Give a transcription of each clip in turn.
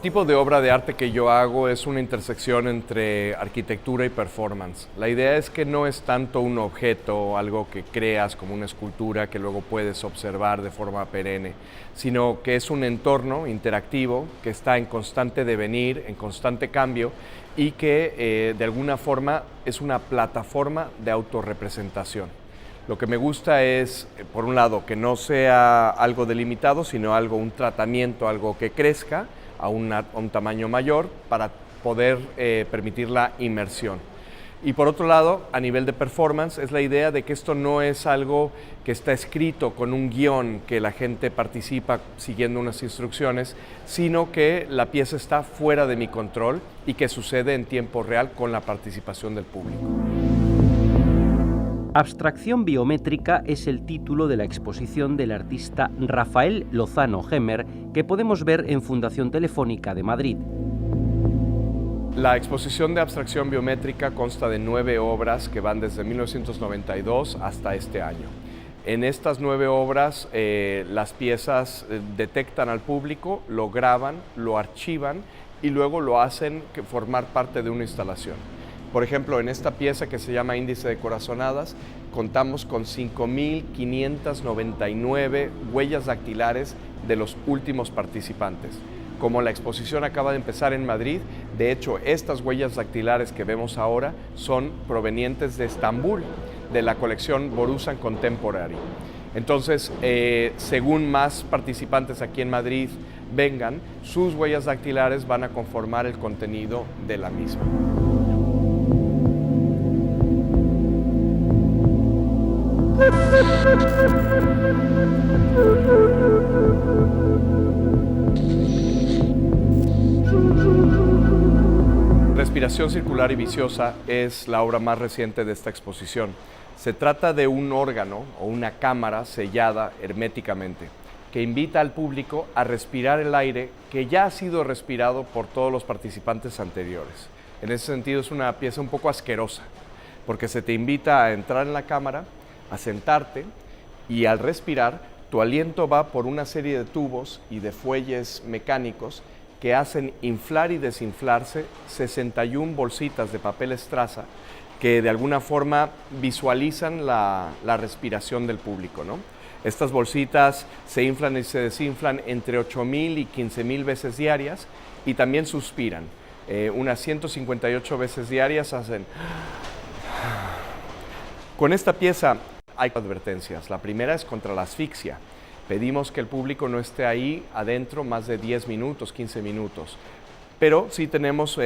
El tipo de obra de arte que yo hago es una intersección entre arquitectura y performance. La idea es que no es tanto un objeto, algo que creas como una escultura que luego puedes observar de forma perenne, sino que es un entorno interactivo que está en constante devenir, en constante cambio y que de alguna forma es una plataforma de autorrepresentación. Lo que me gusta es, por un lado, que no sea algo delimitado, sino un tratamiento, algo que crezca a un tamaño mayor para poder permitir la inmersión. Y por otro lado, a nivel de performance, es la idea de que esto no es algo que está escrito con un guión que la gente participa siguiendo unas instrucciones, sino que la pieza está fuera de mi control y que sucede en tiempo real con la participación del público. Abstracción biométrica es el título de la exposición del artista Rafael Lozano Gemer que podemos ver en Fundación Telefónica de Madrid. La exposición de abstracción biométrica consta de 9 obras que van desde 1992 hasta este año. En estas 9 obras, las piezas detectan al público, lo graban, lo archivan y luego lo hacen formar parte de una instalación. Por ejemplo, en esta pieza que se llama Índice de Corazonadas, contamos con 5.599 huellas dactilares de los últimos participantes. Como la exposición acaba de empezar en Madrid, de hecho, estas huellas dactilares que vemos ahora son provenientes de Estambul, de la colección Borusan Contemporary. Entonces, según más participantes aquí en Madrid vengan, sus huellas dactilares van a conformar el contenido de la misma. Respiración circular y viciosa es la obra más reciente de esta exposición. Se trata de un órgano o una cámara sellada herméticamente que invita al público a respirar el aire que ya ha sido respirado por todos los participantes anteriores. En ese sentido es una pieza un poco asquerosa porque se te invita a entrar en la cámara, a sentarte y al respirar tu aliento va por una serie de tubos y de fuelles mecánicos que hacen inflar y desinflarse 61 bolsitas de papel estraza que de alguna forma visualizan la respiración del público, ¿no? Estas bolsitas se inflan y se desinflan entre 8.000 y 15.000 veces diarias y también suspiran. Unas 158 veces diarias hacen. Con esta pieza hay advertencias. La primera es contra la asfixia. Pedimos que el público no esté ahí adentro más de 10 minutos, 15 minutos. Pero sí tenemos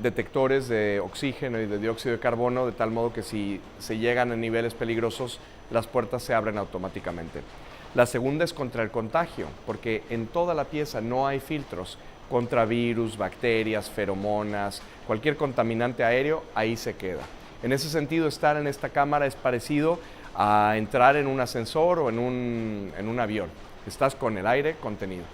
detectores de oxígeno y de dióxido de carbono, de tal modo que si se llegan a niveles peligrosos, las puertas se abren automáticamente. La segunda es contra el contagio, porque en toda la pieza no hay filtros contra virus, bacterias, feromonas, cualquier contaminante aéreo, ahí se queda. En ese sentido, estar en esta cámara es parecido a entrar en un ascensor o en un avión. Estás con el aire contenido.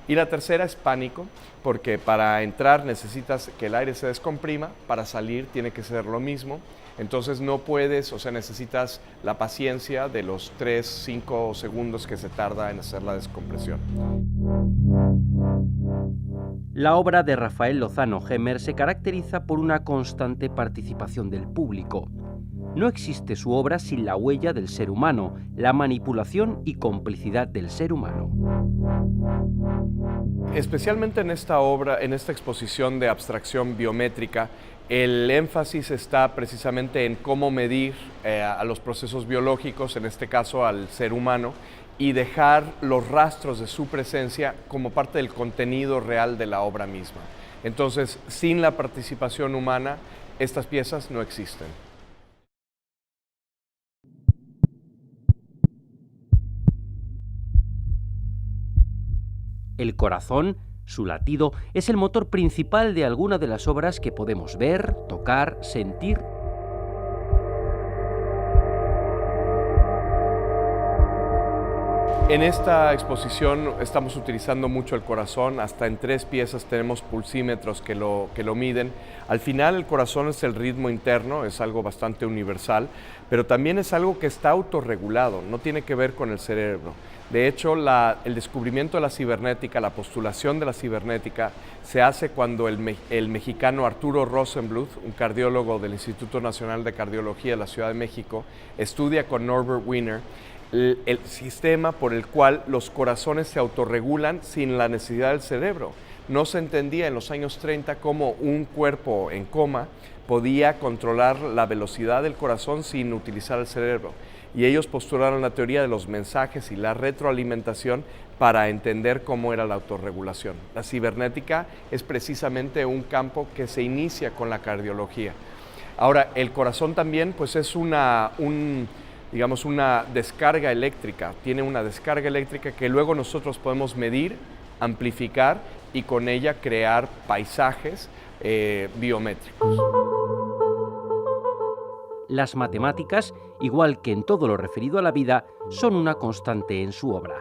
Y la tercera es pánico, porque para entrar necesitas que el aire se descomprima, para salir tiene que ser lo mismo. Entonces no puedes, necesitas la paciencia de los 3-5 segundos que se tarda en hacer la descompresión. La obra de Rafael Lozano Gemer se caracteriza por una constante participación del público. No existe su obra sin la huella del ser humano, la manipulación y complicidad del ser humano. Especialmente en esta obra, en esta exposición de abstracción biométrica, el énfasis está precisamente en cómo medir a los procesos biológicos, en este caso al ser humano, y dejar los rastros de su presencia como parte del contenido real de la obra misma. Entonces, sin la participación humana, estas piezas no existen. El corazón, su latido, es el motor principal de alguna de las obras que podemos ver, tocar, sentir. En esta exposición estamos utilizando mucho el corazón, hasta en 3 piezas tenemos pulsímetros que lo miden. Al final el corazón es el ritmo interno, es algo bastante universal, pero también es algo que está autorregulado, no tiene que ver con el cerebro. De hecho, el descubrimiento de la cibernética, la postulación de la cibernética, se hace cuando el mexicano Arturo Rosenbluth, un cardiólogo del Instituto Nacional de Cardiología de la Ciudad de México, estudia con Norbert Wiener el sistema por el cual los corazones se autorregulan sin la necesidad del cerebro. No se entendía en los años 30 cómo un cuerpo en coma podía controlar la velocidad del corazón sin utilizar el cerebro. Y ellos postularon la teoría de los mensajes y la retroalimentación para entender cómo era la autorregulación. La cibernética es precisamente un campo que se inicia con la cardiología. Ahora, el corazón también pues es digamos, una descarga eléctrica, tiene una descarga eléctrica que luego nosotros podemos medir, amplificar y con ella crear paisajes biométricos. Las matemáticas, igual que en todo lo referido a la vida, son una constante en su obra.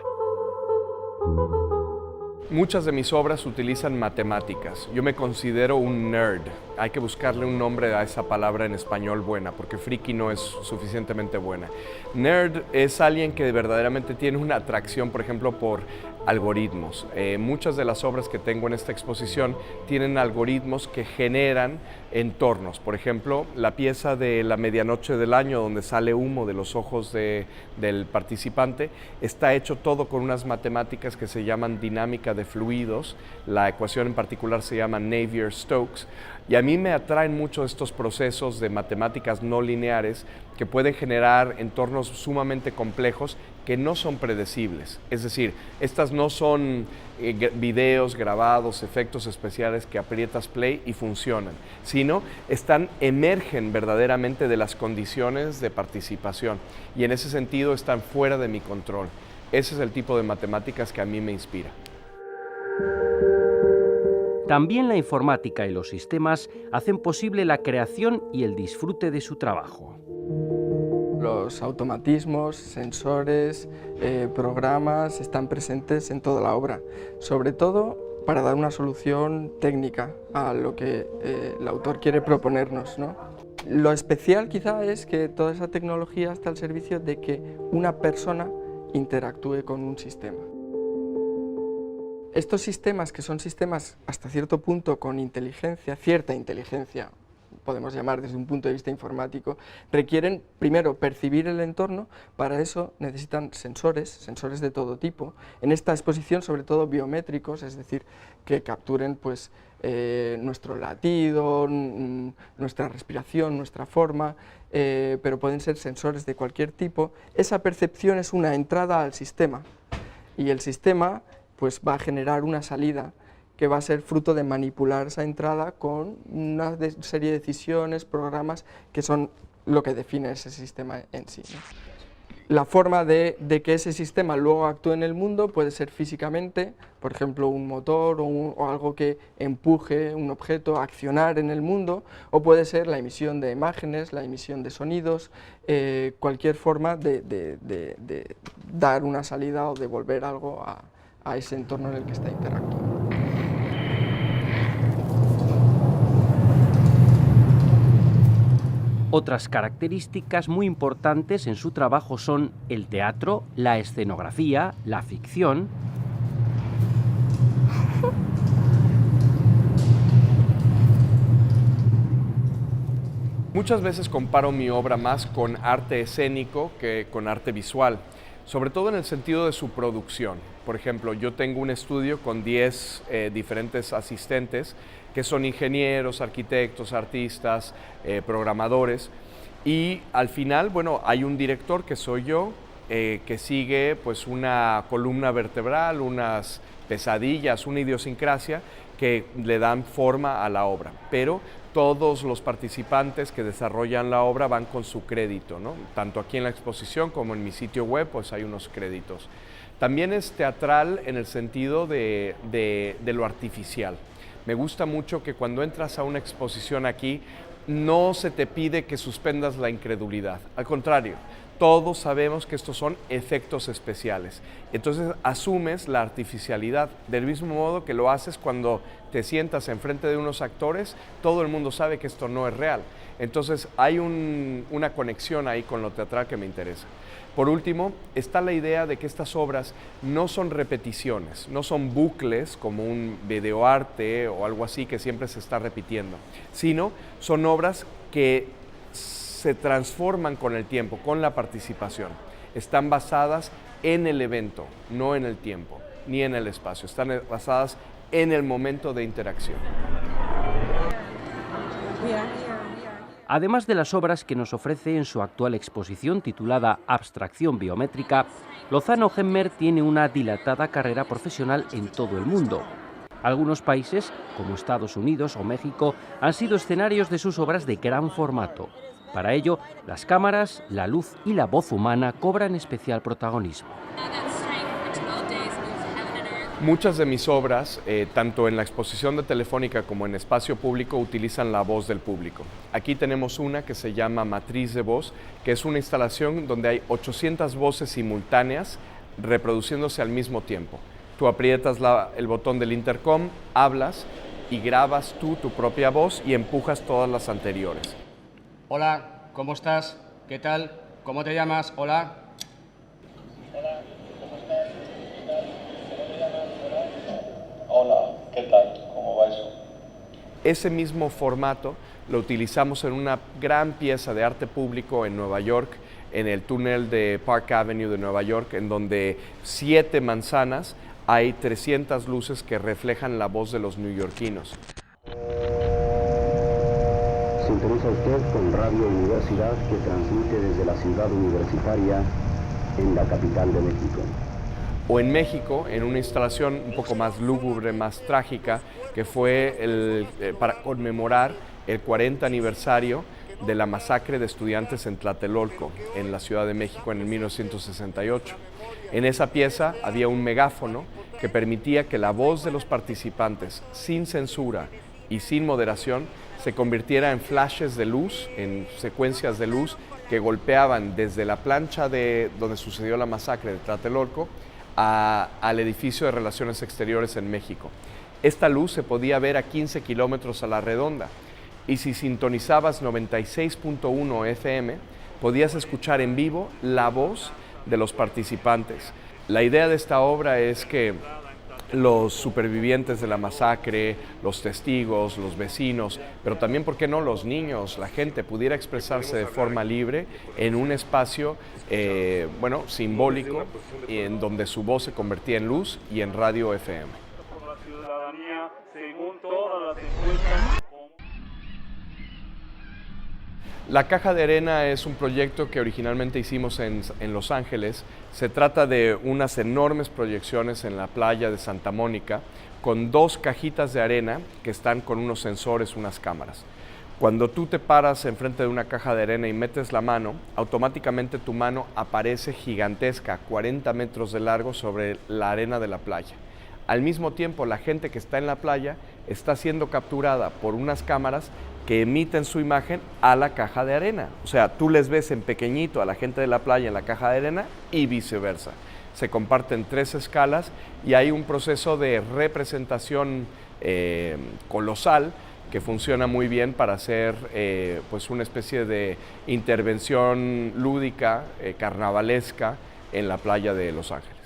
Muchas de mis obras utilizan matemáticas. Yo me considero un nerd. Hay que buscarle un nombre a esa palabra en español buena, porque friki no es suficientemente buena. Nerd es alguien que verdaderamente tiene una atracción, por ejemplo, por algoritmos. Muchas de las obras que tengo en esta exposición tienen algoritmos que generan entornos. Por ejemplo, la pieza de La medianoche del año, donde sale humo de los ojos del participante, está hecho todo con unas matemáticas que se llaman dinámica de fluidos. La ecuación en particular se llama Navier-Stokes. Y a mí me atraen mucho estos procesos de matemáticas no lineares que pueden generar entornos sumamente complejos que no son predecibles. Es decir, estas no son videos grabados, efectos especiales que aprietas play y funcionan, sino emergen verdaderamente de las condiciones de participación y en ese sentido están fuera de mi control. Ese es el tipo de matemáticas que a mí me inspira. También la informática y los sistemas hacen posible la creación y el disfrute de su trabajo. Los automatismos, sensores, programas están presentes en toda la obra, sobre todo para dar una solución técnica a lo que el autor quiere proponernos, ¿no? Lo especial quizá es que toda esa tecnología está al servicio de que una persona interactúe con un sistema. Estos sistemas, que son sistemas hasta cierto punto con inteligencia, cierta inteligencia, podemos llamar desde un punto de vista informático, requieren primero percibir el entorno. Para eso necesitan sensores de todo tipo. En esta exposición sobre todo biométricos, es decir, que capturen pues, nuestro latido, nuestra respiración, nuestra forma, pero pueden ser sensores de cualquier tipo. Esa percepción es una entrada al sistema y el sistema pues, va a generar una salida que va a ser fruto de manipular esa entrada con una serie de decisiones, programas, que son lo que define ese sistema en sí, ¿no? La forma de que ese sistema luego actúe en el mundo puede ser físicamente, por ejemplo, un motor o algo que empuje un objeto a accionar en el mundo, o puede ser la emisión de imágenes, la emisión de sonidos, cualquier forma de dar una salida o devolver algo a ese entorno en el que está interactuando. Otras características muy importantes en su trabajo son el teatro, la escenografía, la ficción. Muchas veces comparo mi obra más con arte escénico que con arte visual, sobre todo en el sentido de su producción. Por ejemplo, yo tengo un estudio con 10 diferentes asistentes que son ingenieros, arquitectos, artistas, programadores, y al final, bueno, hay un director que soy yo, que sigue pues una columna vertebral, unas pesadillas, una idiosincrasia que le dan forma a la obra, pero todos los participantes que desarrollan la obra van con su crédito, ¿no? Tanto aquí en la exposición como en mi sitio web, pues hay unos créditos. También es teatral en el sentido de lo artificial. Me gusta mucho que cuando entras a una exposición aquí, no se te pide que suspendas la incredulidad. Al contrario, todos sabemos que estos son efectos especiales. Entonces asumes la artificialidad, del mismo modo que lo haces cuando te sientas enfrente de unos actores, todo el mundo sabe que esto no es real. Entonces hay una conexión ahí con lo teatral que me interesa. Por último, está la idea de que estas obras no son repeticiones, no son bucles como un videoarte o algo así que siempre se está repitiendo, sino son obras que se transforman con el tiempo, con la participación. Están basadas en el evento, no en el tiempo, ni en el espacio. Están basadas en el momento de interacción. Además de las obras que nos ofrece en su actual exposición titulada Abstracción Biométrica, Lozano Gemmer tiene una dilatada carrera profesional en todo el mundo. Algunos países, como Estados Unidos o México, han sido escenarios de sus obras de gran formato. Para ello, las cámaras, la luz y la voz humana cobran especial protagonismo. Muchas de mis obras, tanto en la exposición de Telefónica como en espacio público, utilizan la voz del público. Aquí tenemos una que se llama Matriz de Voz, que es una instalación donde hay 800 voces simultáneas reproduciéndose al mismo tiempo. Tú aprietas el botón del intercom, hablas y grabas tú tu propia voz y empujas todas las anteriores. Hola, ¿cómo estás? ¿Qué tal? ¿Cómo te llamas? Hola. Hola, ¿cómo estás? ¿Qué tal? ¿Cómo te llamas? Hola, ¿qué tal? ¿Cómo va eso? Ese mismo formato lo utilizamos en una gran pieza de arte público en Nueva York, en el túnel de Park Avenue de Nueva York, en donde 7 manzanas hay 300 luces que reflejan la voz de los neoyorquinos. Sintoniza usted con Radio Universidad, que transmite desde la ciudad universitaria en la capital de México. O en México, en una instalación un poco más lúgubre, más trágica, que fue para conmemorar el 40 aniversario de la masacre de estudiantes en Tlatelolco, en la Ciudad de México, en el 1968. En esa pieza había un megáfono que permitía que la voz de los participantes, sin censura y sin moderación, se convirtiera en flashes de luz, en secuencias de luz que golpeaban desde la plancha de donde sucedió la masacre de Tlatelolco al edificio de Relaciones Exteriores en México. Esta luz se podía ver a 15 kilómetros a la redonda y si sintonizabas 96.1 FM podías escuchar en vivo la voz de los participantes. La idea de esta obra es que los supervivientes de la masacre, los testigos, los vecinos, pero también, ¿por qué no?, los niños, la gente pudiera expresarse de forma libre en un espacio, simbólico, en donde su voz se convertía en luz y en radio FM. La Caja de Arena es un proyecto que originalmente hicimos en Los Ángeles. Se trata de unas enormes proyecciones en la playa de Santa Mónica con 2 cajitas de arena que están con unos sensores, unas cámaras. Cuando tú te paras enfrente de una caja de arena y metes la mano, automáticamente tu mano aparece gigantesca, 40 metros de largo sobre la arena de la playa. Al mismo tiempo, la gente que está en la playa está siendo capturada por unas cámaras que emiten su imagen a la caja de arena. O sea, tú les ves en pequeñito a la gente de la playa en la caja de arena y viceversa. Se comparten 3 escalas y hay un proceso de representación colosal que funciona muy bien para hacer una especie de intervención lúdica, carnavalesca en la playa de Los Ángeles.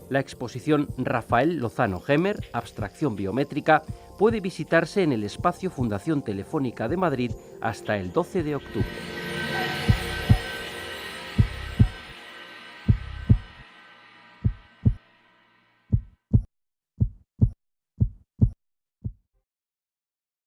La exposición Rafael Lozano Gemmer, Abstracción Biométrica, puede visitarse en el espacio Fundación Telefónica de Madrid hasta el 12 de octubre.